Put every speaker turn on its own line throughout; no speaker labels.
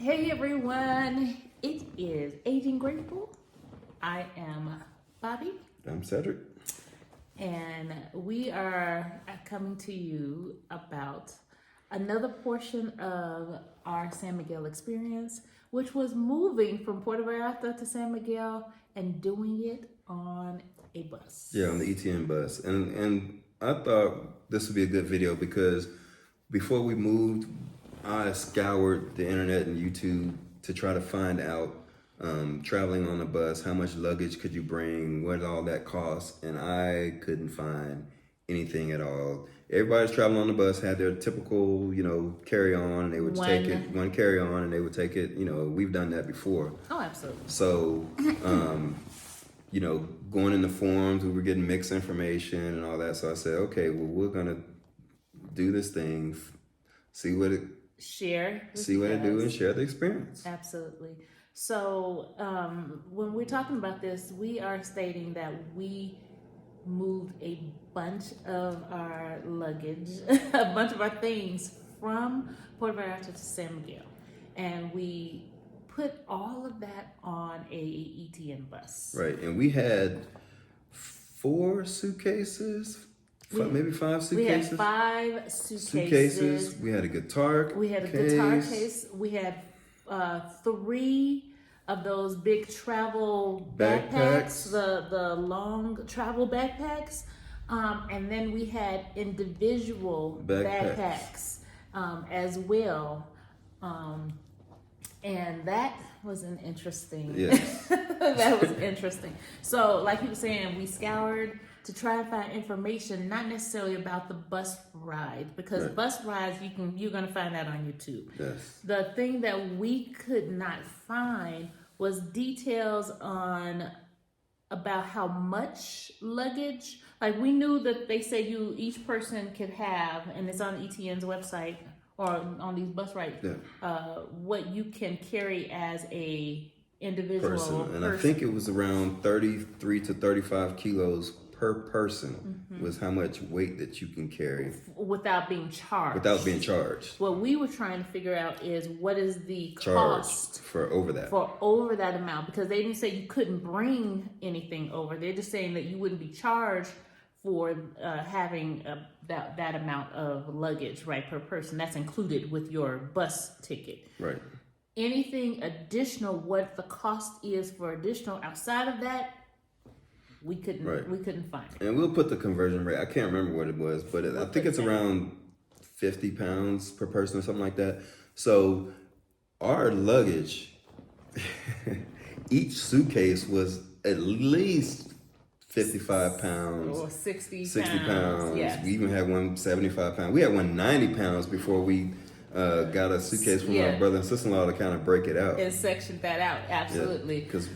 Hey everyone, it is Aging Grateful. I am Bobby.
I'm Cedric.
And we are coming to you about another portion of our San Miguel experience, which was moving from Puerto Vallarta to San Miguel and doing it on a bus.
Yeah, on the ETN bus. And I thought this would be a good video because before we moved, I scoured the internet and YouTube to try to find out traveling on a bus, how much luggage could you bring, what all that costs, and I couldn't find anything at all. Everybody's traveling on the bus had their typical, carry-on, and they would take it, one carry-on, and they would take it, we've done that before.
Oh, absolutely.
So, going in the forums, we were getting mixed information and all that, so I said, okay, well, we're gonna do this thing, see what it do and share the experience.
Absolutely. So when we're talking about this, we are stating that we moved a bunch of our luggage, a bunch of our things from Puerto Vallarta to San Miguel. And we put all of that on a ETN bus.
Right, and we had 4 suitcases. Maybe 5 suitcases.
We had 5 suitcases.
We had a guitar.
We had a guitar case. We had 3 of those big travel backpacks, the long travel backpacks, and then we had individual backpacks as well. And that was an interesting.
Yes.
That was interesting. So, like you were saying, we scoured to try and find information, not necessarily about the bus ride, because bus rides you're gonna find that on YouTube.
Yes.
The thing that we could not find was details on about how much luggage. Like, we knew that they say each person could have, and it's on ETN's website or on these bus rides, what you can carry as a individual person.
And I think it was around 33 to 35 kilos per person was how much weight that you can carry
without being charged. What we were trying to figure out is what is the cost
for over
that amount, because they didn't say you couldn't bring anything over. They're just saying that you wouldn't be charged for having that amount of luggage, right, per person. That's included with your bus ticket.
Right.
Anything additional, what the cost is for additional outside of that, we couldn't find it.
And we'll put the conversion rate. I can't remember what it was, but I think it's around 50 pounds per person or something like that. So our luggage, each suitcase was at least 55 pounds.
Or 60
pounds.
Yes.
We even had one 75 pounds. We had one 90 pounds before we got a suitcase from our brother and sister-in-law to kind of break it out.
And section that out, absolutely.
Because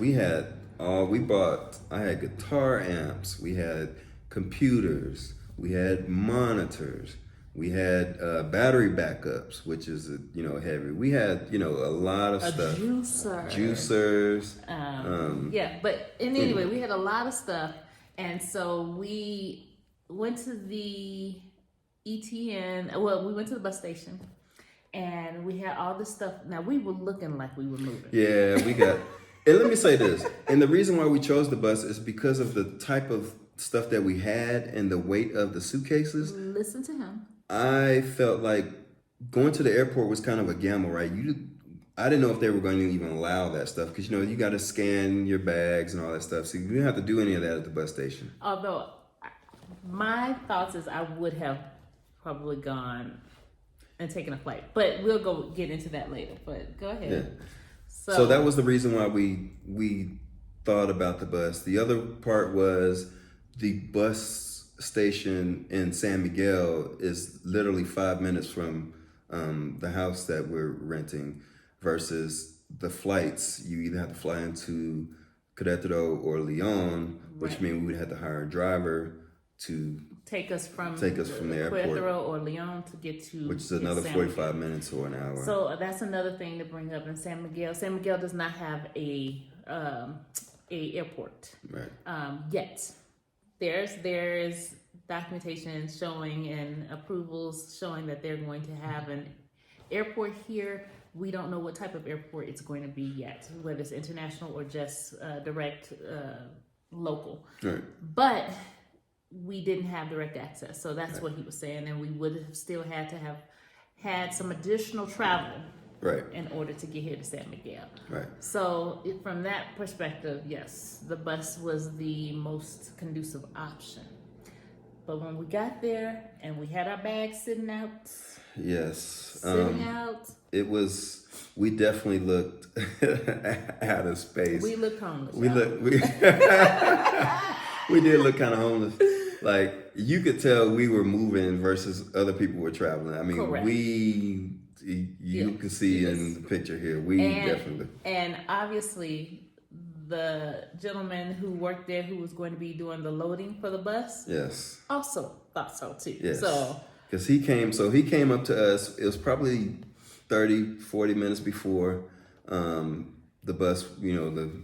I had guitar amps, we had computers, we had monitors, we had battery backups, which is heavy. We had a lot of stuff. Juicers.
But anyway, we had a lot of stuff, and so we went to the ETN. Well, we went to the bus station, and we had all this stuff. Now, we were looking like we were moving.
Yeah, we got. And let me say this, and the reason why we chose the bus is because of the type of stuff that we had and the weight of the suitcases.
Listen to him.
I felt like going to the airport was kind of a gamble, right? I didn't know if they were going to even allow that stuff because, you got to scan your bags and all that stuff. So you didn't have to do any of that at the bus station.
Although my thoughts is I would have probably gone and taken a flight, but we'll get into that later. But go ahead.
Yeah. So that was the reason why we thought about the bus. The other part was the bus station in San Miguel is literally 5 minutes from the house that we're renting versus the flights. You either have to fly into Querétaro or León, which means we would have to hire a driver to take us from the airport,
Querétaro or León, to get to,
which is another 45 minutes or an hour.
So that's another thing to bring up in San Miguel. San Miguel does not have a airport yet. There's documentation showing and approvals showing that they're going to have an airport here we don't know what type of airport it's going to be yet, whether it's international or just direct local.
Right.
But we didn't have direct access, so that's what he was saying, and we would have still had to have had some additional travel
Right.
in order to get here to San Miguel.
Right.
So from that perspective, yes, the bus was the most conducive option. But when we got there and we had our bags sitting out,
Yes. It was. We definitely looked out of space.
We looked homeless.
We looked. We did look kind of homeless. Like you could tell we were moving versus other people were traveling. I mean,
Correct.
You can see in the picture here. We definitely.
And obviously, the gentleman who worked there, who was going to be doing the loading for the bus,
Yes.
also thought so too.
Yes.
So.
Because he came up to us. It was probably 30, 40 minutes before the bus, we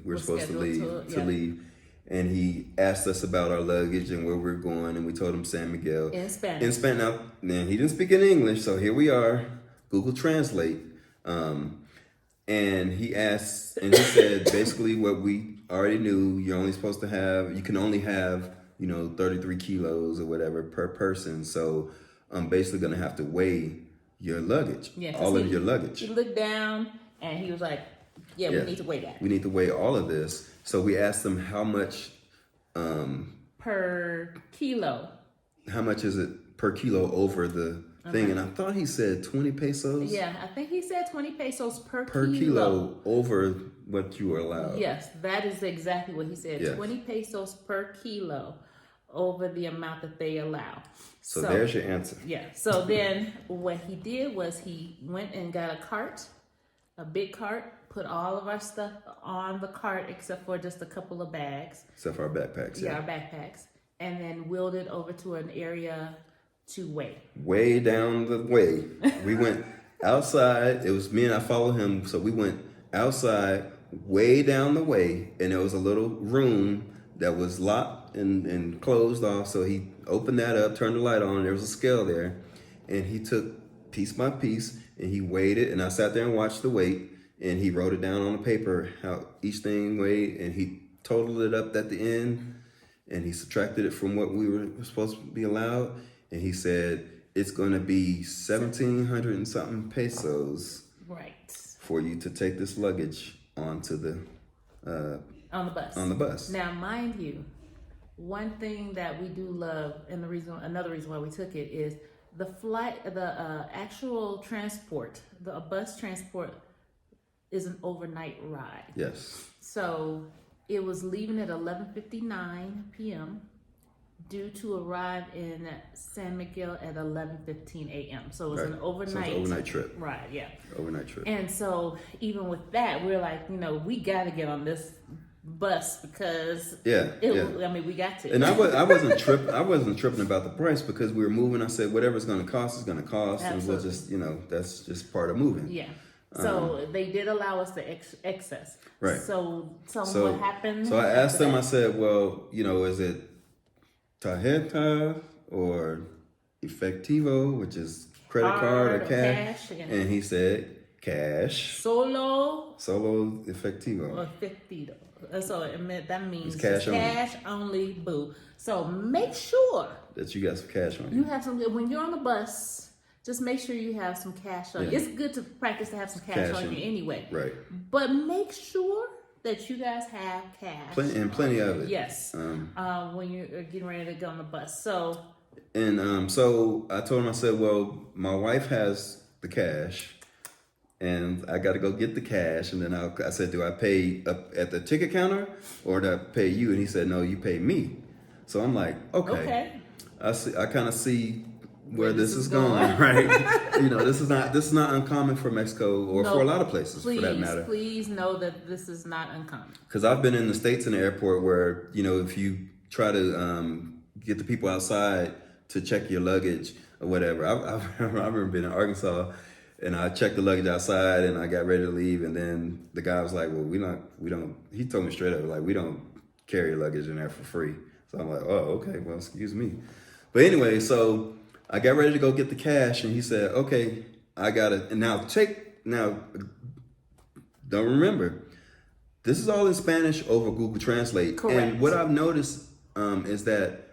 were supposed to leave. And he asked us about our luggage and where we were going, and we told him San Miguel.
In Spanish.
Now, he didn't speak in English, so here we are, Google Translate. And he said basically what we already knew. You can only have 33 kilos or whatever per person. So I'm basically going to have to weigh your luggage, all of your luggage.
He looked down and he was like, we need to weigh that.
We need to weigh all of this. So we asked him how much
per kilo.
How much is it per kilo over the thing? And I thought he said 20 pesos.
Yeah, I think he said 20 pesos per
kilo over what you are allowed.
Yes, that is exactly what he said.
Yes.
20 pesos per kilo over the amount that they allow.
So there's your answer.
Yeah. So then what he did was he went and got a big cart, put all of our stuff on the cart except for just a couple of bags.
Except for our backpacks.
Yeah, our backpacks. And then wheeled it over to an area to weigh.
Way down the way. We went outside. It was me and I followed him. So we went outside, way down the way. And there was a little room that was locked and closed off. So he opened that up, turned the light on. There was a scale there. And he took piece by piece and he weighed it. And I sat there and watched the weight. And he wrote it down on the paper, how each thing weighed. And he totaled it up at the end. And he subtracted it from what we were supposed to be allowed. And he said, it's going to be 1,700 and something pesos.
Right.
For you to take this luggage onto the...
on the bus.
On the bus.
Now, mind you, one thing that we do love, and another reason why we took it is the actual transport, the bus transport is an overnight ride.
Yes.
So it was leaving at 11:59 p.m. due to arrive in San Miguel at 11:15 a.m. So it was an overnight
trip.
Right, yeah.
Overnight trip.
And so even with that, we're like, we got to get on this bus because I mean, we got to.
And I wasn't tripping about the price because we were moving. I said whatever's going to cost is going to cost.
Absolutely.
And we'll just that's just part of moving.
Yeah. So they did allow us the excess.
Right.
So what happened?
So I asked them, I said, well, is it tarjeta or efectivo, which is credit card or cash? And he said cash.
Solo
efectivo.
Or efectivo. So that means
it's
cash only, boo. So make sure
that you got some cash on you.
You have some, when you're on the bus, just make sure you have some cash on you. It's good to practice to have some cash on you anyway.
Right.
But make sure that you guys have cash.
Plenty of it.
Yes. When you're getting ready to go on the bus. So
I told him, I said, well, my wife has the cash and I got to go get the cash. And then I said, do I pay up at the ticket counter or do I pay you? And he said, no, you pay me. So I'm like, okay. I kind of see where this is going, right? This is not uncommon for Mexico or for a lot of places for that matter.
Please know that this is not uncommon.
Because I've been in the States in the airport where, if you try to get the people outside to check your luggage or whatever. I remember being in Arkansas and I checked the luggage outside and I got ready to leave. And then the guy was like, well, we don't, he told me straight up, like, we don't carry luggage in there for free. So I'm like, oh, okay, well, excuse me. But anyway, so I got ready to go get the cash, and he said, okay, I got it. And now take now, don't remember, this is all in Spanish over Google Translate.
Correct.
And what I've noticed is that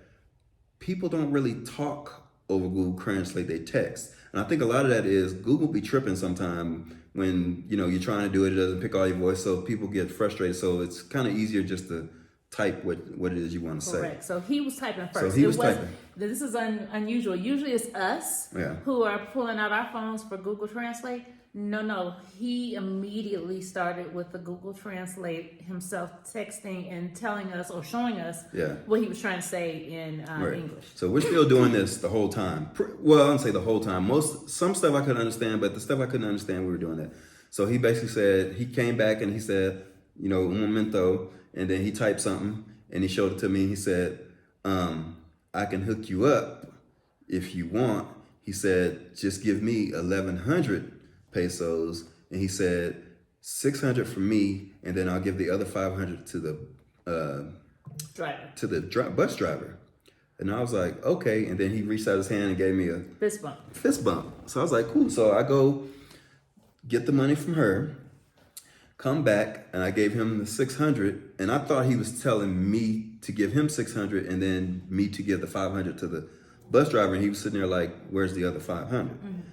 people don't really talk over Google Translate, they text. And I think a lot of that is Google be tripping sometime when, you know, you're trying to do it, it doesn't pick all your voice, so people get frustrated. So it's kind of easier just to type what it is you want to say.
Correct. So he was typing first.
So he was typing.
This is unusual. Usually it's us who are pulling out our phones for Google Translate. No. He immediately started with the Google Translate himself, texting and telling us or showing us what he was trying to say in English.
So we're still doing this the whole time. Well, I don't say the whole time. Some stuff I couldn't understand, but the stuff I couldn't understand, we were doing that. So he basically said, he came back and he said, you know, un momento, and then he typed something and he showed it to me. He said, I can hook you up if you want. He said, just give me 1,100 pesos, and he said 600 for me, and then I'll give the other 500 to the bus driver. And I was like, okay. And then he reached out his hand and gave me a fist bump. So I was like, cool. So I go get the money from her, come back, and I gave him the 600, and I thought he was telling me to give him 600 and then me to give the 500 to the bus driver, and he was sitting there like, where's the other 500?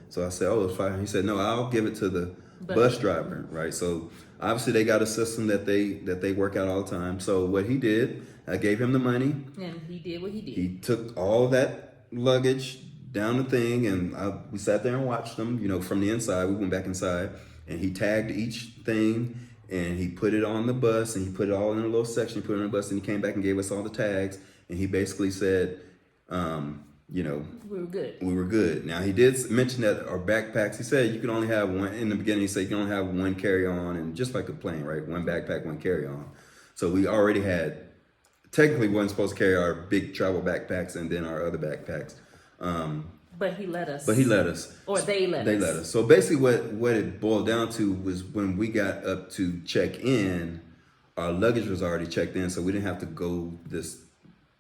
So I said, oh, it's 500. He said, no, I'll give it to the bus driver, right? So obviously they got a system that they work out all the time. So what he did, I gave him the money.
And he did what he did.
He took all that luggage down the thing, and we sat there and watched them, you know, from the inside. We went back inside, and he tagged each thing, and he put it on the bus, and he put it all in a little section, he put it on the bus, and he came back and gave us all the tags, and he basically said, you know, we were good. Now he did mention that our backpacks, he said you can only have one. In the beginning he said you can only have one carry-on, and just like a plane, right? One backpack, one carry-on. So we already had, technically wasn't supposed to carry our big travel backpacks and then our other backpacks.
But he let us.
Or
they let us.
So basically what it boiled down to was when we got up to check in, our luggage was already checked in, so we didn't have to go this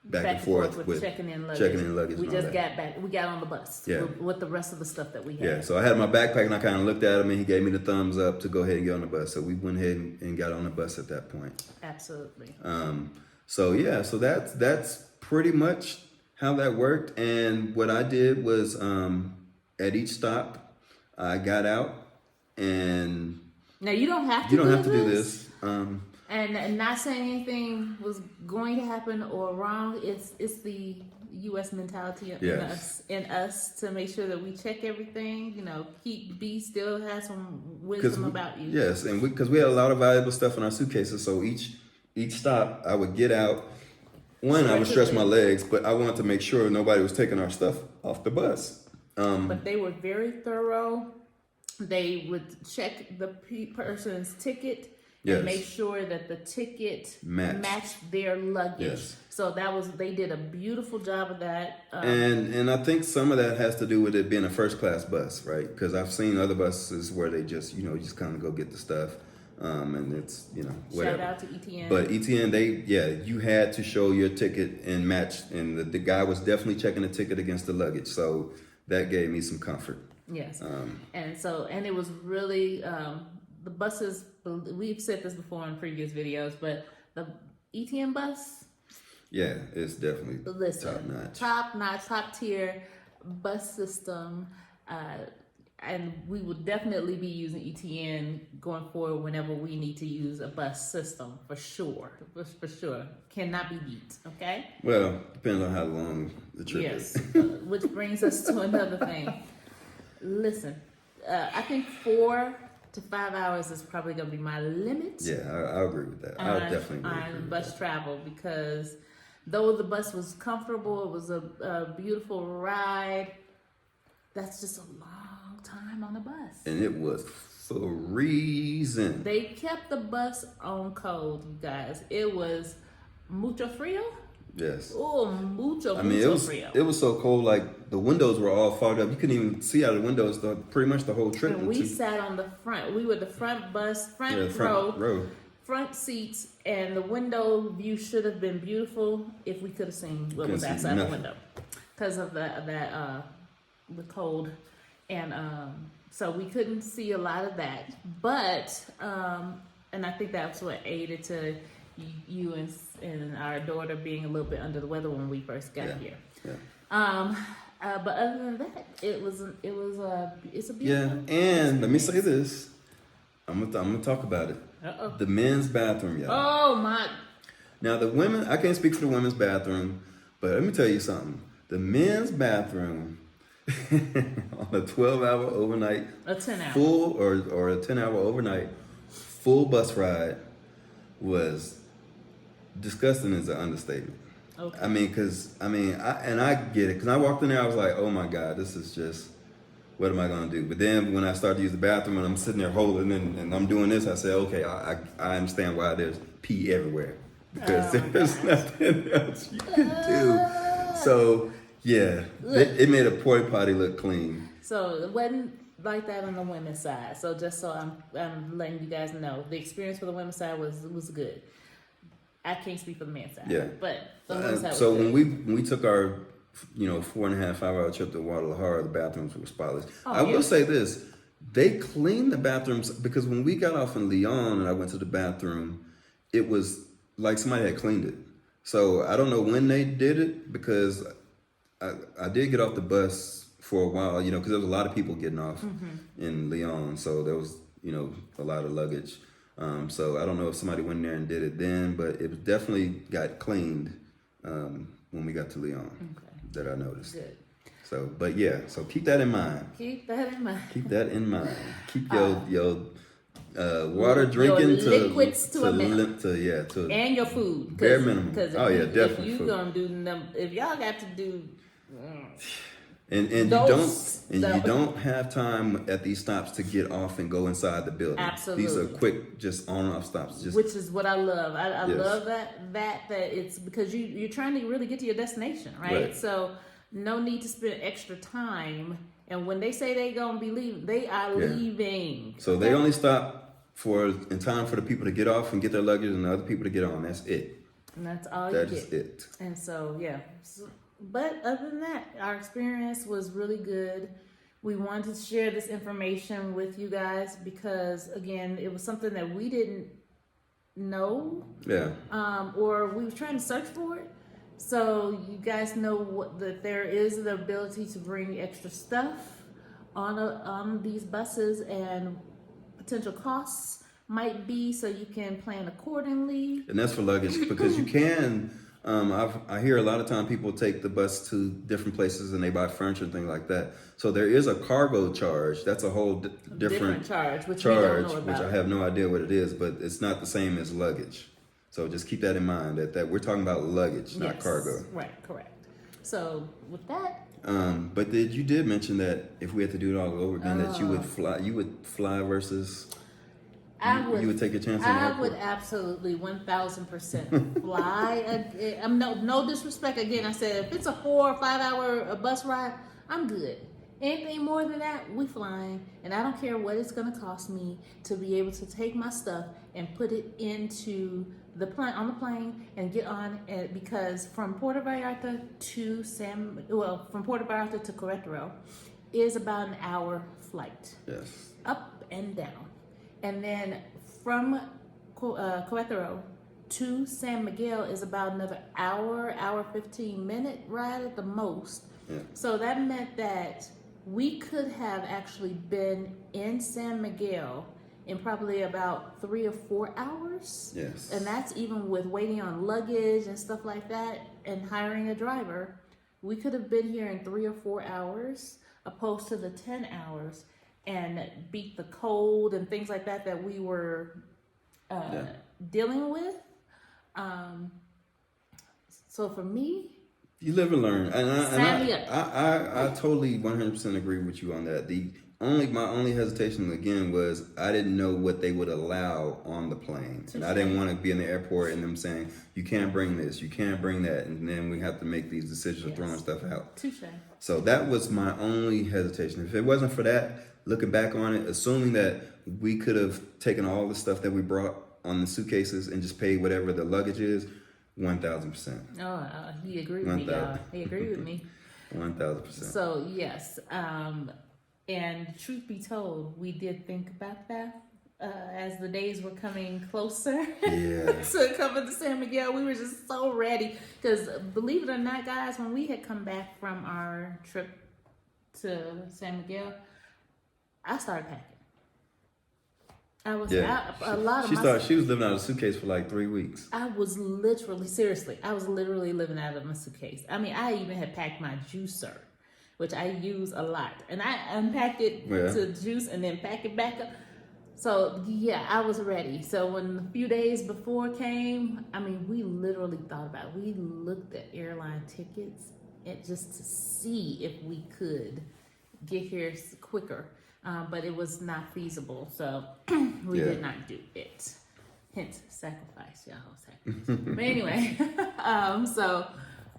back and forth with checking in luggage.
We just got back. We got on the bus with the rest of the stuff that we had.
Yeah, so I had my backpack and I kind of looked at him and he gave me the thumbs up to go ahead and get on the bus. So we went ahead and got on the bus at that point.
Absolutely.
So that's pretty much how that worked. And what I did was at each stop, I got out and
now you don't have to do this. And not saying anything was going to happen or wrong. It's the U.S. mentality in us to make sure that we check everything. You know, B still has some wisdom about you.
Yes, and because we had a lot of valuable stuff in our suitcases, so each stop I would get out. I would stretch my legs, but I wanted to make sure nobody was taking our stuff off the bus.
But they were very thorough. They would check the person's ticket. And make sure that the ticket matched their luggage.
Yes.
So they did a beautiful job of that.
And I think some of that has to do with it being a first class bus, right? Because I've seen other buses where they just kind of go get the stuff. And it's, whatever.
Shout out to ETN.
But ETN, you had to show your ticket and match. And the guy was definitely checking the ticket against the luggage. So that gave me some comfort.
Yes. And it was really, the buses, we've said this before in previous videos, but the ETN bus.
Yeah, it's definitely top notch,
top tier bus system. And we will definitely be using ETN going forward whenever we need to use a bus system, for sure. For sure. Cannot be beat, okay?
Well, depends on how long the trip is.
Which brings us to another thing. Listen, I think 4 to 5 hours is probably going to be my limit.
Yeah, I agree with that. I definitely agree
on
with
bus
that.
travel, because though the bus was comfortable, it was a beautiful ride, that's just a long time on the bus.
And it was freezing.
They kept the bus on code, you guys. It was mucho frio.
Yes.
Oh, mucho frio.
It was so cold, like the windows were all fogged up. You couldn't even see out of the windows pretty much the whole trip.
And we sat on the front. We were the front row. Front seats, and the window view should have been beautiful if we could have seen what was outside the window, because of the cold. And So we couldn't see a lot of that, but and I think that's what aided to you and our daughter being a little bit under the weather when we first got here.
Yeah.
But other than that, it's a beautiful.
Yeah, and let me say this. I'm gonna talk about it.
Uh-oh.
The men's bathroom, y'all.
Oh my!
Now the women, I can't speak for the women's bathroom, but let me tell you something. The men's bathroom on a 12-hour overnight,
A 10-hour
full or a 10-hour overnight full bus ride was disgusting. Is an understatement.
Okay.
I mean, I get it. Because I walked in there, I was like, oh my God, this is just, what am I going to do? But then when I started to use the bathroom and I'm sitting there holding and I'm doing this, I said, okay, I understand why there's pee everywhere. Because there's nothing else you can do. So, yeah, it made a porta potty look clean.
So it wasn't like that on the women's side. So just so I'm letting you guys know, the experience for the women's side was good. I can't speak for the men's side.
Yeah.
But the women's side
so
was good.
when we took our 4.5-5 hour trip to Guadalajara, the bathrooms were spotless. I will say this: they cleaned the bathrooms, because when we got off in Leon and I went to the bathroom, it was like somebody had cleaned it. So I don't know when they did it, because I did get off the bus for a while, because there was a lot of people getting off in Leon, so there was a lot of luggage. So I don't know if somebody went in there and did it then, but it definitely got cleaned when we got to Leon. That I noticed.
Good.
So, but yeah, so keep that in mind.
Keep that in mind.
Keep that in mind. Keep your water drinking
your liquids to a minimum.
To
and your food.
Bare minimum.
Oh
yeah, definitely.
If you gonna do if y'all got to do.
And you don't have time at these stops to get off and go inside the building.
Absolutely.
These are quick, just on and off stops.
Which is what I love. I love that it's because you're trying to really get to your destination, right? So no need to spend extra time. And when they say they gonna be leaving, they are leaving.
So they only stop in time for the people to get off and get their luggage and the other people to get on. That's it.
And that's all
that
you get.
is it.
And so but other than that, our experience was really good. We wanted to share this information with you guys because, again, it was something that we didn't know. Yeah. Or we were trying to search for it. So you guys know that there is the ability to bring extra stuff on these buses, and potential costs might be, so you can plan accordingly.
And that's for luggage, because you can. I hear a lot of time people take the bus to different places and they buy furniture and things like that. So there is a cargo charge. That's a whole different
charge, which we don't know about.
Which I have no idea what it is, but it's not the same as luggage. So just keep that in mind, that we're talking about luggage, not cargo.
Right, correct. So with that.
But you did mention that if we had to do it all over again, that you would fly versus. You would take a chance on the airport?
I would absolutely 1,000% fly. No disrespect. Again, I said if it's a 4 or 5 hour bus ride, I'm good. Anything more than that, we flying, and I don't care what it's going to cost me to be able to take my stuff and put it into the plane on the plane and get on. Because from Puerto Vallarta to from Puerto Vallarta to Querétaro is about an hour flight.
Yes.
Up and down. And then from Querétaro to San Miguel is about another hour 15-minute ride at the most. Yeah. So that meant that we could have actually been in San Miguel in probably about 3 or 4 hours.
Yes.
And that's even with waiting on luggage and stuff like that and hiring a driver. We could have been here in 3 or 4 hours opposed to the 10 hours. And beat the cold and things like that we were dealing with. So for me,
you live and learn, and I totally 100% agree with you on that. My only hesitation again was I didn't know what they would allow on the plane, and I didn't want to be in the airport and them saying you can't bring this, you can't bring that, and then we have to make these decisions of throwing stuff out.
Touche.
So that was my only hesitation. If it wasn't for that, looking back on it, assuming that we could have taken all the stuff that we brought on the suitcases and just paid whatever the luggage is, 1,000%.
Oh, he agreed with me, y'all. He agreed with me.
1,000%.
So yes, And truth be told, we did think about that as the days were coming closer
Yeah.
to coming to San Miguel. We were just so ready because, believe it or not, guys, when we had come back from our trip to San Miguel, I started packing. I was out a lot of
She
my
thought she was living out of a suitcase for like 3 weeks.
I was literally living out of my suitcase. I mean, I even had packed my juicer, which I use a lot, and I unpacked it to juice and then pack it back up. So yeah, I was ready. So when a few days before came, I mean, we literally thought about it. We looked at airline tickets and just to see if we could get here quicker, but it was not feasible. So we did not do it. Hence, sacrifice, y'all. Sacrifice. But anyway,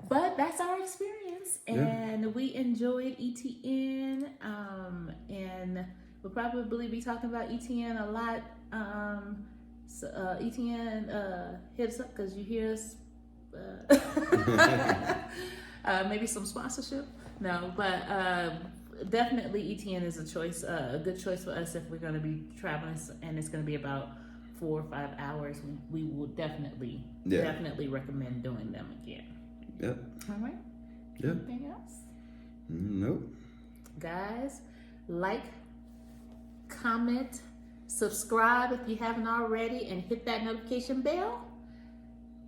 but that's our experience, and we enjoyed ETN, and we'll probably be talking about ETN a lot. ETN, hit us up because you hear us. Maybe some sponsorship. No, but definitely ETN is a choice, a good choice for us if we're going to be traveling, and it's going to be about 4 or 5 hours. We will definitely recommend doing them again.
Yep.
All right.
Yep.
Anything else?
Nope.
Guys, like, comment, subscribe if you haven't already, and hit that notification bell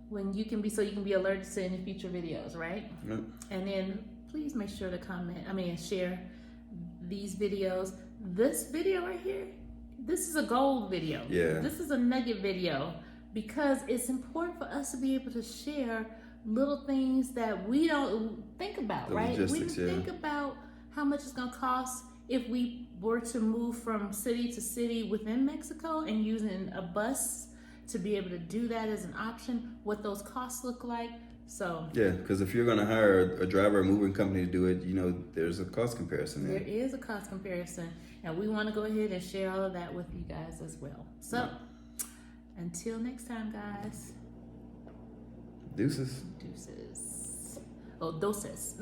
when you can be alerted to any future videos, right?
Yep.
And then please make sure to share these videos. This video right here, this is a gold video.
Yeah.
This is a nugget video because it's important for us to be able to share little things that we don't think about, right? We don't think about how much it's gonna cost if we were to move from city to city within Mexico and using a bus to be able to do that as an option, what those costs look like. So
yeah, because if you're going to hire a driver or moving company to do it, there's a cost comparison there.
There is a cost comparison, and we want to go ahead and share all of that with you guys as well. So until next time, guys.
Deuces.
Oh, doses.